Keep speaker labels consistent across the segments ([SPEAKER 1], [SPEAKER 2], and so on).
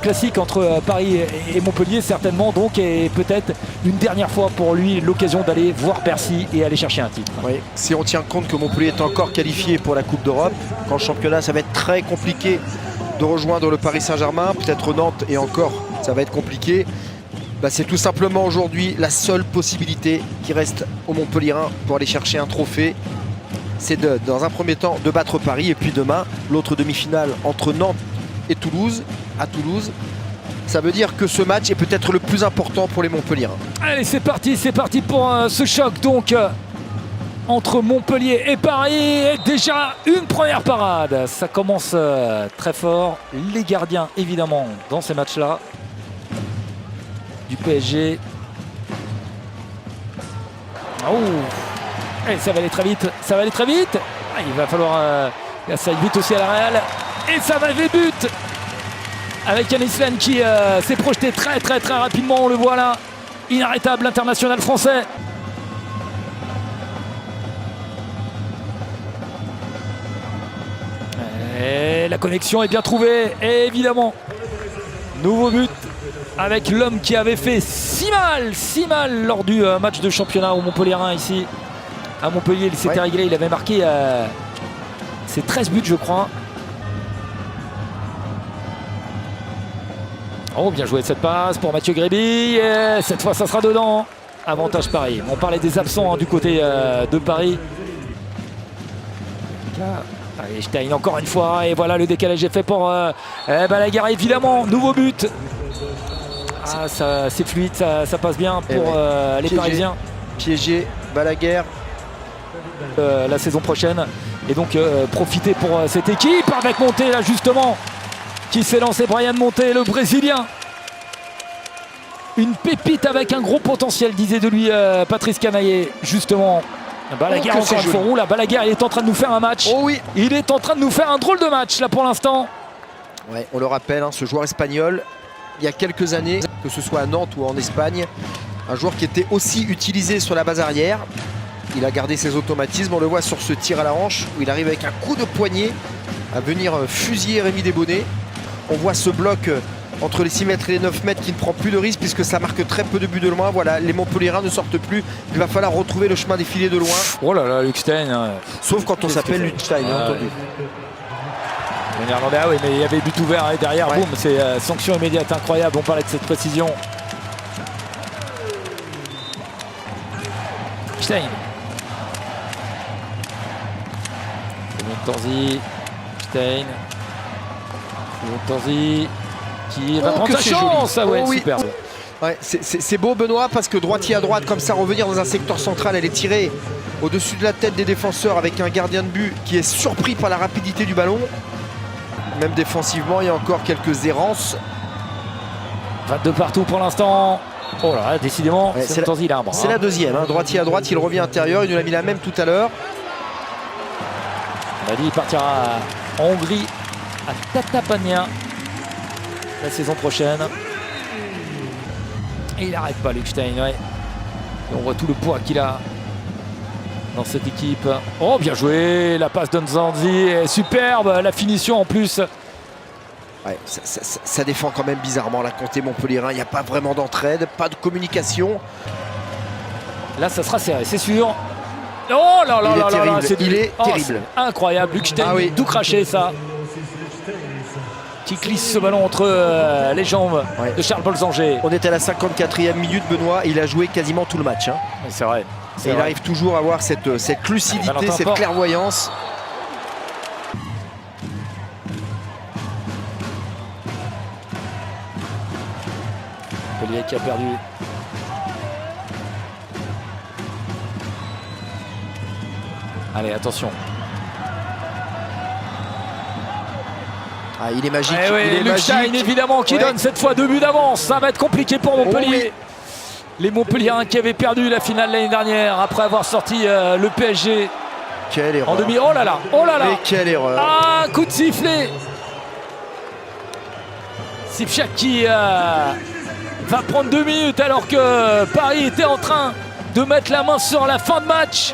[SPEAKER 1] Classique entre Paris et Montpellier certainement donc, et peut-être une dernière fois pour lui l'occasion d'aller voir Bercy et aller chercher un titre.
[SPEAKER 2] Oui, si on tient compte que Montpellier est encore qualifié pour la Coupe d'Europe, quand le championnat ça va être très compliqué de rejoindre le Paris Saint-Germain, peut-être Nantes et encore ça va être compliqué. C'est tout simplement aujourd'hui la seule possibilité qui reste aux Montpelliérains pour aller chercher un trophée. C'est dans un premier temps de battre Paris, et puis demain l'autre demi-finale entre Nantes et Toulouse, à Toulouse. Ça veut dire que ce match est peut-être le plus important pour les Montpelliérains.
[SPEAKER 1] Allez, c'est parti pour ce choc donc entre Montpellier et Paris. Et déjà une première parade, ça commence très fort. Les gardiens évidemment dans ces matchs-là du PSG. Oh, et ça va aller très vite, Ah, il va falloir ça aille vite aussi à la Real. Et ça va des buts avec Yann Islen qui s'est projeté très rapidement, on le voit là. Inarrêtable, l'international français. Et la connexion est bien trouvée, et évidemment. Nouveau but avec l'homme qui avait fait si mal lors du match de championnat au Montpelliérain ici. À Montpellier, il s'était réglé, il avait marqué ses 13 buts je crois. Oh, bien joué cette passe pour Mathieu Gréby. Et cette fois, ça sera dedans. Avantage Paris. On parlait des absents du côté de Paris. Allez, Stein encore une fois. Et voilà, le décalage est fait pour Balaguer, évidemment. Nouveau but. Ah, c'est fluide, ça passe bien pour les Parisiens.
[SPEAKER 2] Piégé, Balaguer.
[SPEAKER 1] La saison prochaine. Et donc, profiter pour cette équipe avec Monté, là, justement. Qui s'est lancé, Brian Monté, le Brésilien. Une pépite avec un gros potentiel, disait de lui Patrice Canaillé, justement. Balaguer encore une fois roule. Balaguer, il est en train de nous faire un match.
[SPEAKER 2] Oh oui.
[SPEAKER 1] Il est en train de nous faire un drôle de match là pour l'instant.
[SPEAKER 2] Ouais, on le rappelle, ce joueur espagnol, il y a quelques années, que ce soit à Nantes ou en Espagne, un joueur qui était aussi utilisé sur la base arrière. Il a gardé ses automatismes, on le voit sur ce tir à la hanche où il arrive avec un coup de poignet à venir fusiller Rémi Desbonnets. On voit ce bloc entre les 6 mètres et les 9 mètres qui ne prend plus de risque puisque ça marque très peu de buts de loin. Voilà, les Montpelliérains ne sortent plus. Il va falloir retrouver le chemin des filets de loin.
[SPEAKER 1] Oh là là, Luc Stein.
[SPEAKER 2] Sauf quand on s'appelle Luc Stein, entendu.
[SPEAKER 1] Ah oui, mais il y avait but ouvert derrière, boum, c'est sanction immédiate, incroyable. On parlait de cette précision. Stein. Tanzi. Stein. Tanzi qui va prendre sa chance. Ah ouais, superbe.
[SPEAKER 2] Ouais, c'est beau Benoît parce que droitier à droite comme ça, revenir dans un secteur central, elle est tirée au-dessus de la tête des défenseurs avec un gardien de but qui est surpris par la rapidité du ballon. Même défensivement, il y a encore quelques errances.
[SPEAKER 1] 22 partout pour l'instant. Oh là, décidément, c'est Tanzi l'arbre.
[SPEAKER 2] C'est la deuxième, droitier à droite, il revient intérieur, il nous l'a mis la même tout à l'heure.
[SPEAKER 1] On a dit il partira en Hongrie, à Tatapania la saison prochaine. Et il n'arrête pas, Luc Stein. Ouais. Et on voit tout le poids qu'il a dans cette équipe. Oh, bien joué, la passe d'Nzanzi est superbe, la finition en plus.
[SPEAKER 2] Ouais, ça défend quand même bizarrement la Comté Montpelliérain. Il n'y a pas vraiment d'entraide, pas de communication.
[SPEAKER 1] Là, ça sera serré, c'est sûr. Oh là là là là,
[SPEAKER 2] il est terrible.
[SPEAKER 1] Incroyable, Luc Stein, tout craché ça. Qui glisse ce ballon entre les jambes de Charles-Paul Zanger.
[SPEAKER 2] On est à la 54e minute, Benoît. Il a joué quasiment tout le match.
[SPEAKER 1] C'est vrai.
[SPEAKER 2] Et il arrive toujours à avoir cette lucidité, cette clairvoyance.
[SPEAKER 1] Montpellier qui a perdu. Allez, attention.
[SPEAKER 2] Ah, il est magique.
[SPEAKER 1] Il est Luc Stein, évidemment, qui donne cette fois 2 buts d'avance. Ça va être compliqué pour Montpellier. Les Montpelliérains qui avaient perdu la finale l'année dernière après avoir sorti le PSG.
[SPEAKER 2] Quelle erreur.
[SPEAKER 1] En demi. Oh là là.
[SPEAKER 2] Mais quelle erreur.
[SPEAKER 1] Ah, coup de sifflet. Sipchak qui va prendre 2 minutes alors que Paris était en train de mettre la main sur la fin de match.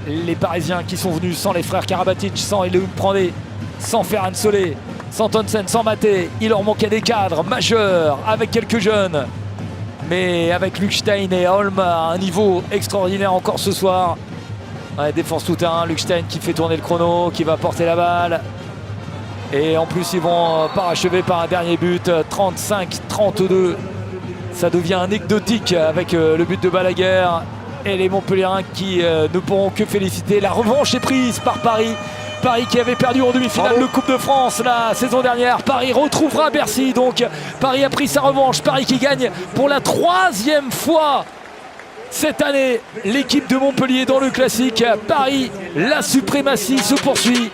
[SPEAKER 1] Les Parisiens qui sont venus sans les frères Karabatic, sans Eloum Prandé, sans Ferran Solé, Sans Tonsen, sans Maté, il leur manquait des cadres majeurs avec quelques jeunes. Mais avec Lukstein et Holm à un niveau extraordinaire encore ce soir. Ouais, défense tout terrain, Lukstein qui fait tourner le chrono, qui va porter la balle. Et en plus ils vont parachever par un dernier but, 35-32. Ça devient anecdotique avec le but de Balaguer. Et les Montpelliérains qui ne pourront que féliciter. La revanche est prise par Paris. Paris qui avait perdu en demi-finale de Coupe de France la saison dernière. Paris retrouvera Bercy. Donc Paris a pris sa revanche. Paris qui gagne pour la 3e fois cette année l'équipe de Montpellier dans le classique. Paris, la suprématie se poursuit.